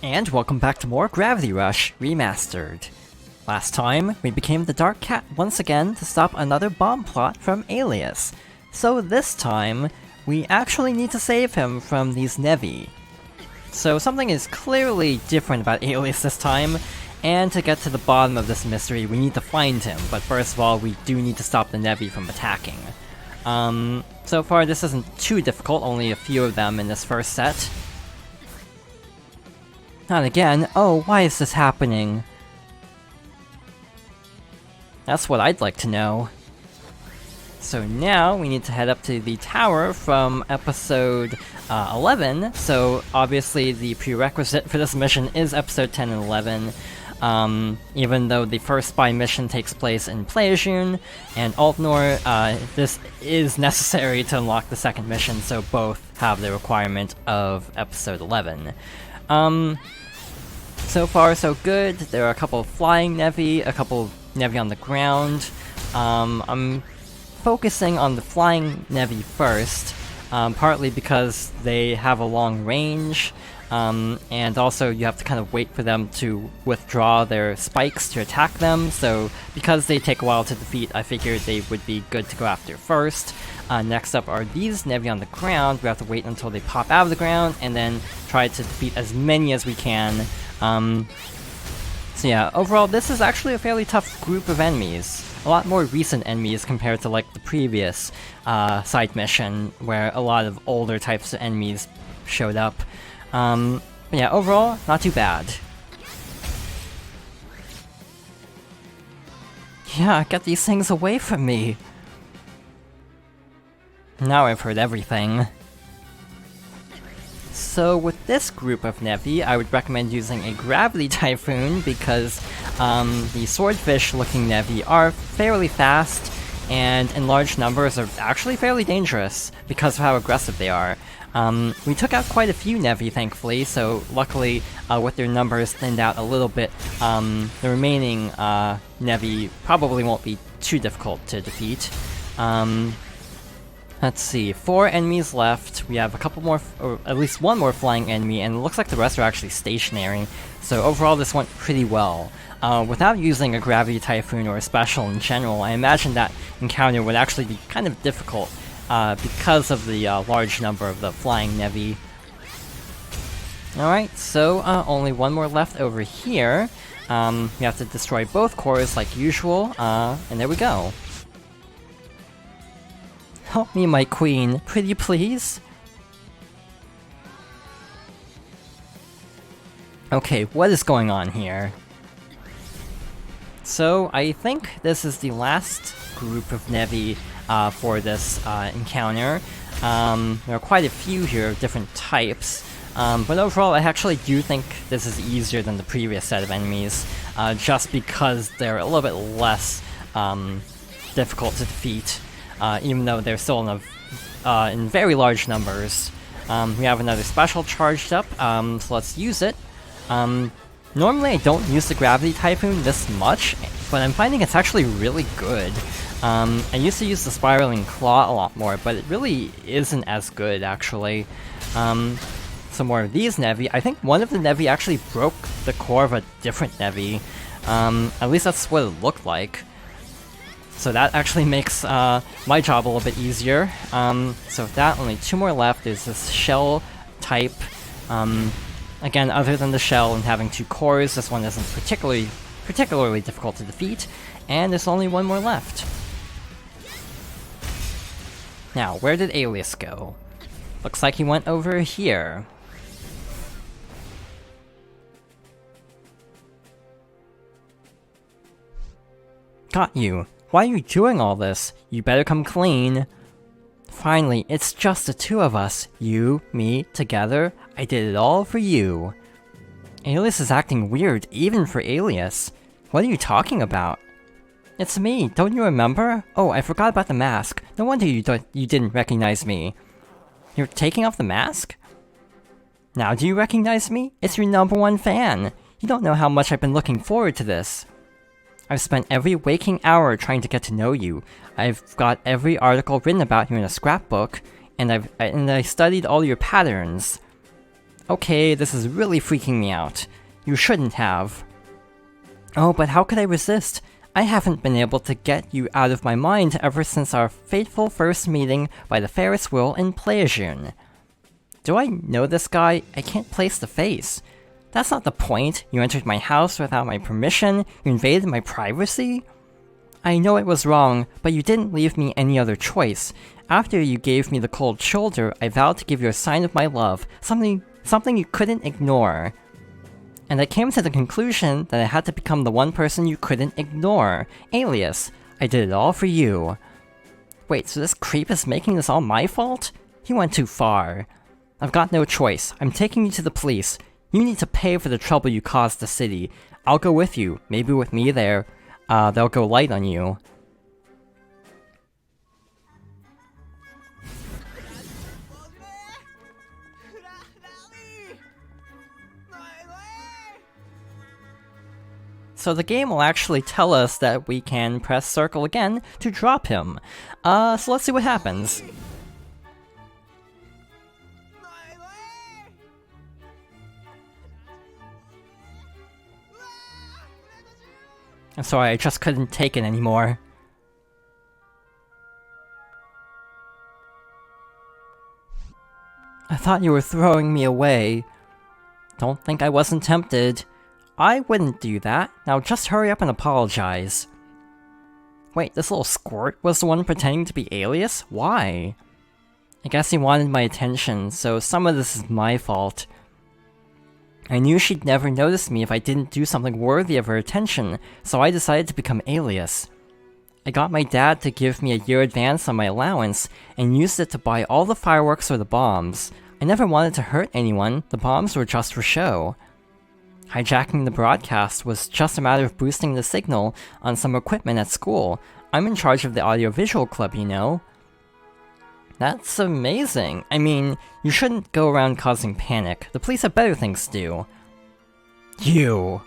And welcome back to more Gravity Rush Remastered. Last time, we became the Dark Cat once again to stop another bomb plot from Alias. So this time, we actually need to save him from these Nevi. So something is clearly different about Alias this time, and to get to the bottom of this mystery, we need to find him, but first of all, we do need to stop the Nevi from attacking. So far this isn't too difficult, only a few of them in this first set. Not again. Oh, why is this happening? That's what I'd like to know. So now we need to head up to the tower from episode 11, so obviously the prerequisite for this mission is episode 10 and 11. Even though the first spy mission takes place in Playajune and Altnor, this is necessary to unlock the second mission, so both have the requirement of episode 11. So far so good. There are a couple of flying Nevi, a couple of Nevi on the ground. I'm focusing on the flying Nevi first, partly because they have a long range, and also you have to kind of wait for them to withdraw their spikes to attack them, so because they take a while to defeat, I figured they would be good to go after first. Next up are these Nevi on the ground. We have to wait until they pop out of the ground, and then try to defeat as many as we can. So yeah, overall this is actually a fairly tough group of enemies. A lot more recent enemies compared to like the previous side mission, where a lot of older types of enemies showed up. But yeah, overall, not too bad. Yeah, get these things away from me! Now I've heard everything. So with this group of Nevi, I would recommend using a Gravity Typhoon because the swordfish-looking Nevi are fairly fast, and in large numbers are actually fairly dangerous because of how aggressive they are. We took out quite a few Nevi, thankfully, so luckily with their numbers thinned out a little bit, the remaining Nevi probably won't be too difficult to defeat. Let's see, 4 enemies left. We have a couple more, or at least one more flying enemy, and it looks like the rest are actually stationary. So overall this went pretty well. Without using a Gravity Typhoon or a special in general, I imagine that encounter would actually be kind of difficult because of the large number of the flying Nevi. Alright, so only one more left over here. We have to destroy both cores like usual, and there we go. Help me, my queen, pretty please? Okay, what is going on here? So, I think this is the last group of Nevi for this encounter. There are quite a few here of different types, but overall I actually do think this is easier than the previous set of enemies, just because they're a little bit less difficult to defeat. Even though they're still in very large numbers. We have another special charged up, so let's use it. Normally I don't use the Gravity Typhoon this much, but I'm finding it's actually really good. I used to use the Spiraling Claw a lot more, but it really isn't as good, actually. Some more of these Nevi. I think one of the Nevi actually broke the core of a different Nevi. At least that's what it looked like. So that actually makes my job a little bit easier. So with that, only 2 more left. There's this shell type. Again, other than the shell and having 2 cores, this one isn't particularly difficult to defeat. And there's only 1 more left. Now, where did Alias go? Looks like he went over here. Got you. Why are you doing all this? You better come clean. Finally, it's just the 2 of us. You, me, together. I did it all for you. Alias is acting weird, even for Alias. What are you talking about? It's me, don't you remember? Oh, I forgot about the mask. No wonder you didn't recognize me. You're taking off the mask? Now do you recognize me? It's your #1 fan. You don't know how much I've been looking forward to this. I've spent every waking hour trying to get to know you. I've got every article written about you in a scrapbook, and I studied all your patterns. Okay, this is really freaking me out. You shouldn't have. Oh, but how could I resist? I haven't been able to get you out of my mind ever since our fateful first meeting by the Ferris wheel in Pleasure. Do I know this guy? I can't place the face. That's not the point. You entered my house without my permission, you invaded my privacy? I know it was wrong, but you didn't leave me any other choice. After you gave me the cold shoulder, I vowed to give you a sign of my love, something you couldn't ignore. And I came to the conclusion that I had to become the one person you couldn't ignore. Alias. I did it all for you. Wait, so this creep is making this all my fault? He went too far. I've got no choice. I'm taking you to the police. You need to pay for the trouble you caused the city. I'll go with you. Maybe with me there, they'll go light on you. So the game will actually tell us that we can press circle again to drop him. So let's see what happens. I'm sorry, I just couldn't take it anymore. I thought you were throwing me away. Don't think I wasn't tempted. I wouldn't do that. Now just hurry up and apologize. Wait, this little squirt was the one pretending to be Alias? Why? I guess he wanted my attention, so some of this is my fault. I knew she'd never notice me if I didn't do something worthy of her attention, so I decided to become Alias. I got my dad to give me a year advance on my allowance, and used it to buy all the fireworks or the bombs. I never wanted to hurt anyone, the bombs were just for show. Hijacking the broadcast was just a matter of boosting the signal on some equipment at school. I'm in charge of the audiovisual club, you know. That's amazing. I mean, you shouldn't go around causing panic. The police have better things to do. You!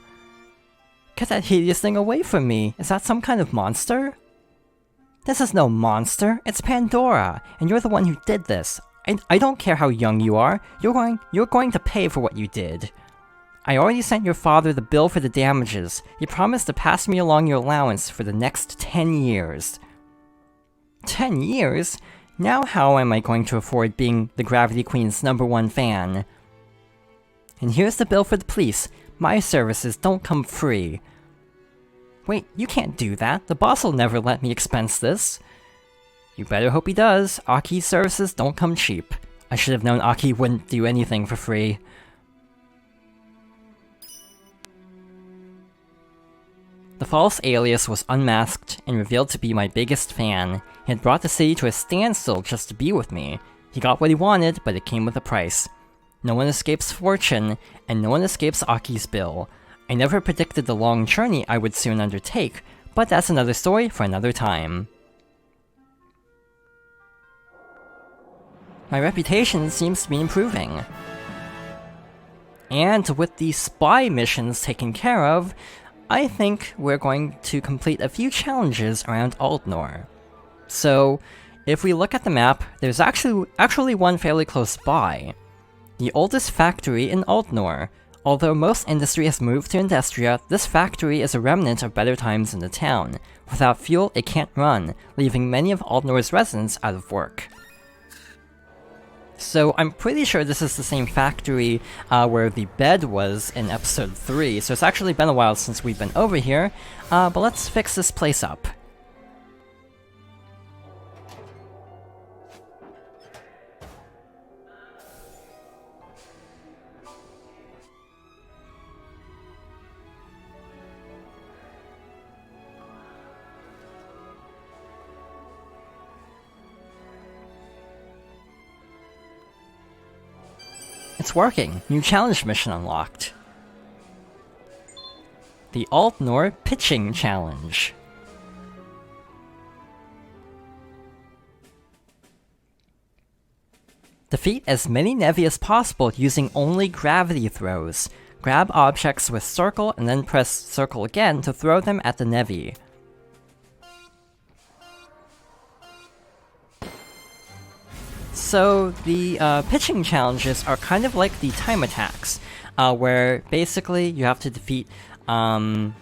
Get that hideous thing away from me! Is that some kind of monster? This is no monster, it's Pandora, and you're the one who did this. I don't care how young you are, you're going to pay for what you did. I already sent your father the bill for the damages. He promised to pass me along your allowance for the next 10 years. 10 years? Now how am I going to afford being the Gravity Queen's #1 fan? And here's the bill for the police. My services don't come free. Wait, you can't do that. The boss will never let me expense this. You better hope he does. Aki's services don't come cheap. I should have known Aki wouldn't do anything for free. The false Alias was unmasked and revealed to be my biggest fan. He had brought the city to a standstill just to be with me. He got what he wanted, but it came with a price. No one escapes fortune, and no one escapes Aki's bill. I never predicted the long journey I would soon undertake, but that's another story for another time. My reputation seems to be improving. And with the spy missions taken care of, I think we're going to complete a few challenges around Aldnor. So, if we look at the map, there's actually one fairly close by. The oldest factory in Aldnor. Although most industry has moved to Endestria, this factory is a remnant of better times in the town. Without fuel, it can't run, leaving many of Aldnor's residents out of work. So I'm pretty sure this is the same factory where the bed was in episode 3, so it's actually been a while since we've been over here, but let's fix this place up. It's working! New challenge mission unlocked. The Aldnor Pitching Challenge. Defeat as many Nevi as possible using only gravity throws. Grab objects with circle and then press circle again to throw them at the Nevi. So the pitching challenges are kind of like the time attacks, where basically you have to defeat the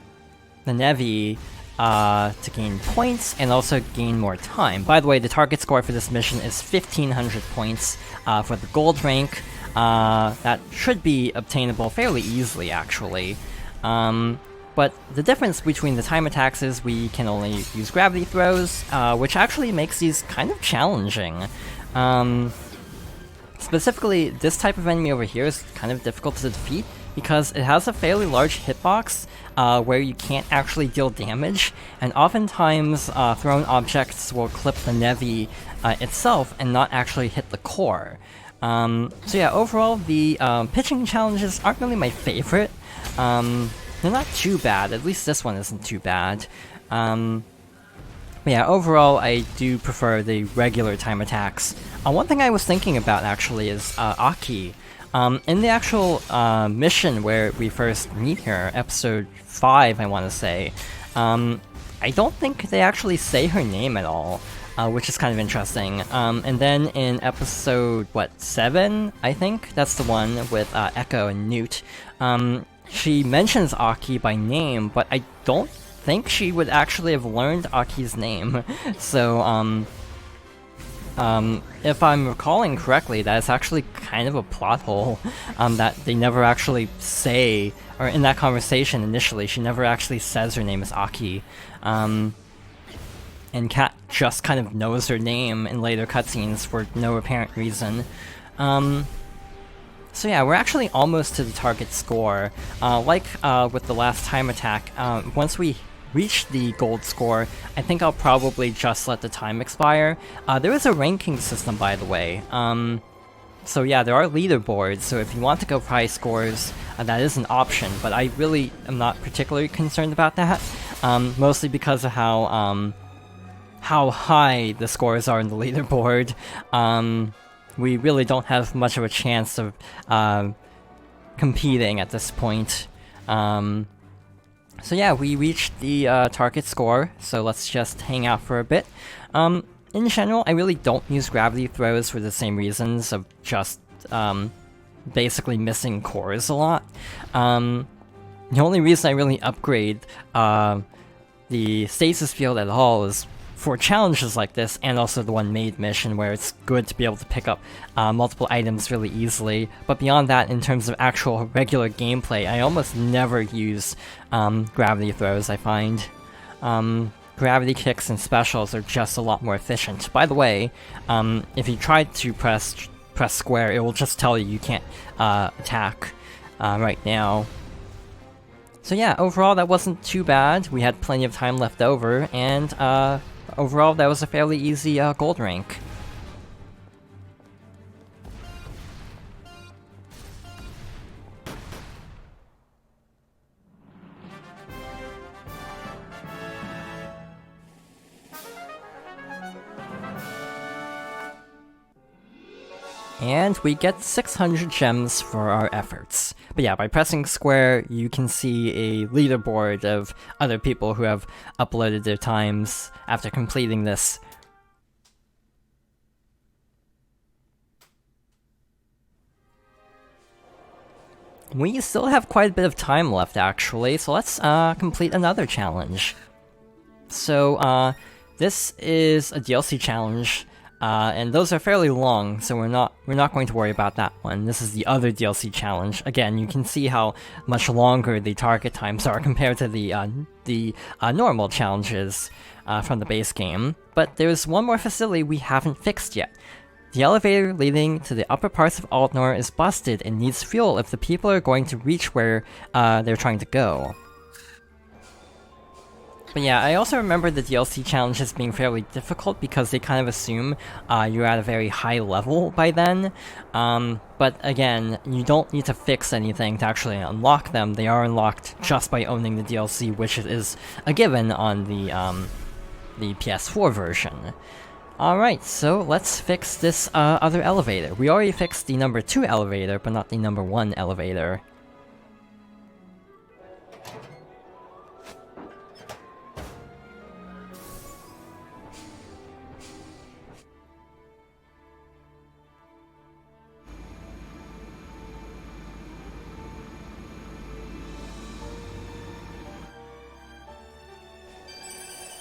Nevi to gain points and also gain more time. By the way, the target score for this mission is 1500 points for the gold rank. That should be obtainable fairly easily, actually. But the difference between the time attacks is we can only use gravity throws, which actually makes these kind of challenging. Specifically, this type of enemy over here is kind of difficult to defeat because it has a fairly large hitbox where you can't actually deal damage, and oftentimes thrown objects will clip the Nevi itself and not actually hit the core. So yeah, overall, the pitching challenges aren't really my favorite. They're not too bad, at least this one isn't too bad. But yeah, overall, I do prefer the regular time attacks. One thing I was thinking about, actually, is Aki. In the actual mission where we first meet her, episode 5, I want to say, I don't think they actually say her name at all, which is kind of interesting. And then in episode, 7, I think? That's the one with Echo and Newt. She mentions Aki by name, but I don't think she would actually have learned Aki's name. So, if I'm recalling correctly, that is actually kind of a plot hole, that they never actually say, or in that conversation initially, she never actually says her name is Aki. And Kat just kind of knows her name in later cutscenes for no apparent reason. So yeah, we're actually almost to the target score. Like with the last time attack, once we reach the gold score, I think I'll probably just let the time expire. There is a ranking system, by the way. So yeah, there are leaderboards, so if you want to go for high scores, that is an option, but I really am not particularly concerned about that, mostly because of how high the scores are in the leaderboard. We really don't have much of a chance of competing at this point. So yeah, we reached the target score, so let's just hang out for a bit. In general, I really don't use gravity throws for the same reasons of just basically missing cores a lot. The only reason I really upgrade the stasis field at all is for challenges like this, and also the one maid mission where it's good to be able to pick up multiple items really easily. But beyond that, in terms of actual regular gameplay, I almost never use gravity throws, I find. Gravity kicks and specials are just a lot more efficient. By the way, if you try to press square, it will just tell you can't attack right now. So yeah, overall that wasn't too bad. We had plenty of time left over, and overall, that was a fairly easy gold rank. And we get 600 gems for our efforts. But yeah, by pressing square, you can see a leaderboard of other people who have uploaded their times after completing this. We still have quite a bit of time left, actually, so let's complete another challenge. So, this is a DLC challenge. And those are fairly long, so we're not going to worry about that one. This is the other DLC challenge. Again, you can see how much longer the target times are compared to the normal challenges from the base game. But there's one more facility we haven't fixed yet. The elevator leading to the upper parts of Altnor is busted and needs fuel if the people are going to reach where they're trying to go. But yeah, I also remember the DLC challenges being fairly difficult because they kind of assume you're at a very high level by then. But again, you don't need to fix anything to actually unlock them. They are unlocked just by owning the DLC, which is a given on the PS4 version. Alright, so let's fix this other elevator. We already fixed the number 2 elevator, but not the number 1 elevator.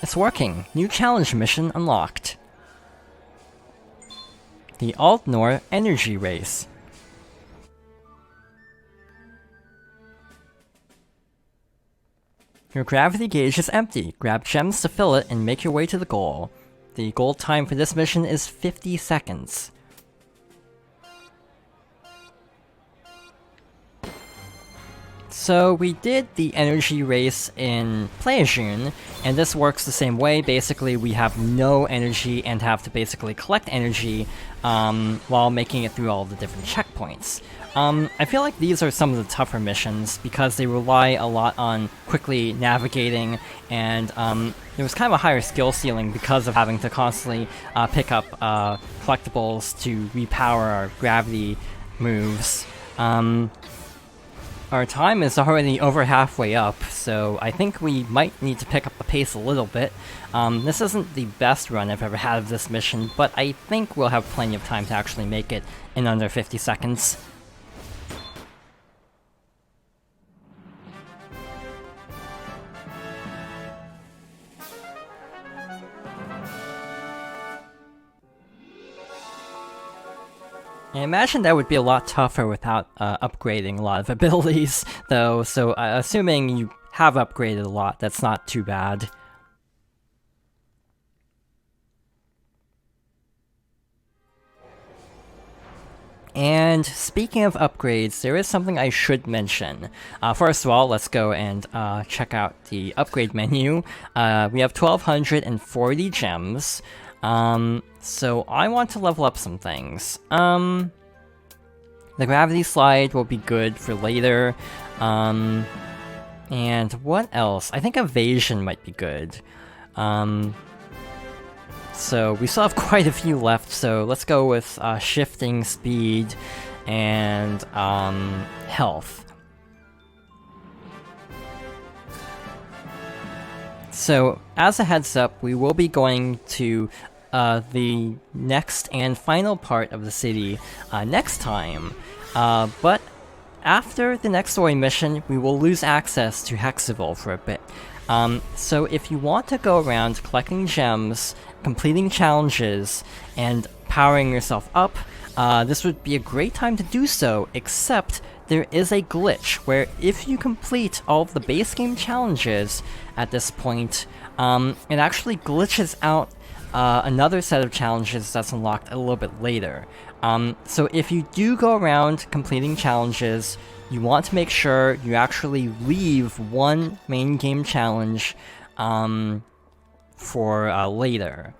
It's working! New challenge mission unlocked. The Altnor Energy Race. Your gravity gauge is empty. Grab gems to fill it and make your way to the goal. The goal time for this mission is 50 seconds. So we did the energy race in Playajune, and this works the same way. Basically, we have no energy and have to basically collect energy while making it through all the different checkpoints. I feel like these are some of the tougher missions because they rely a lot on quickly navigating, and there was kind of a higher skill ceiling because of having to constantly pick up collectibles to repower our gravity moves. Our time is already over halfway up, so I think we might need to pick up the pace a little bit. This isn't the best run I've ever had of this mission, but I think we'll have plenty of time to actually make it in under 50 seconds. I imagine that would be a lot tougher without upgrading a lot of abilities, though, so assuming you have upgraded a lot, that's not too bad. And speaking of upgrades, there is something I should mention. First of all, let's go and check out the upgrade menu. We have 1,240 gems. So I want to level up some things. The gravity slide will be good for later. And what else? I think evasion might be good. So we still have quite a few left, so let's go with shifting speed and health. So, as a heads up, we will be going to the next and final part of the city next time, but after the next story mission, we will lose access to Hexaville for a bit. So if you want to go around collecting gems, completing challenges, and powering yourself up, this would be a great time to do so, except there is a glitch where if you complete all of the base game challenges at this point, it actually glitches out another set of challenges that's unlocked a little bit later. So if you do go around completing challenges, you want to make sure you actually leave one main game challenge for later.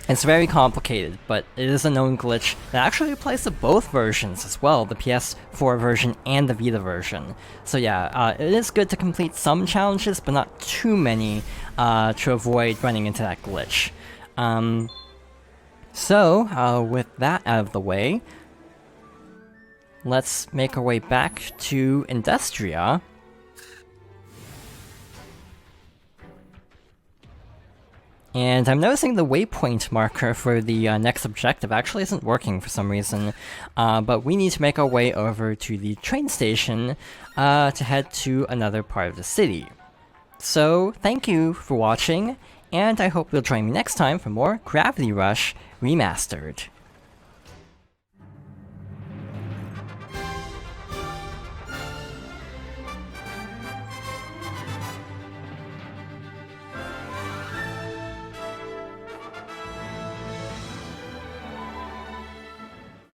It's very complicated, but it is a known glitch that actually applies to both versions as well, the PS4 version and the Vita version. So yeah, it is good to complete some challenges, but not too many to avoid running into that glitch. With that out of the way, let's make our way back to Endestria. And I'm noticing the waypoint marker for the next objective actually isn't working for some reason, but we need to make our way over to the train station to head to another part of the city. So, thank you for watching, and I hope you'll join me next time for more Gravity Rush Remastered.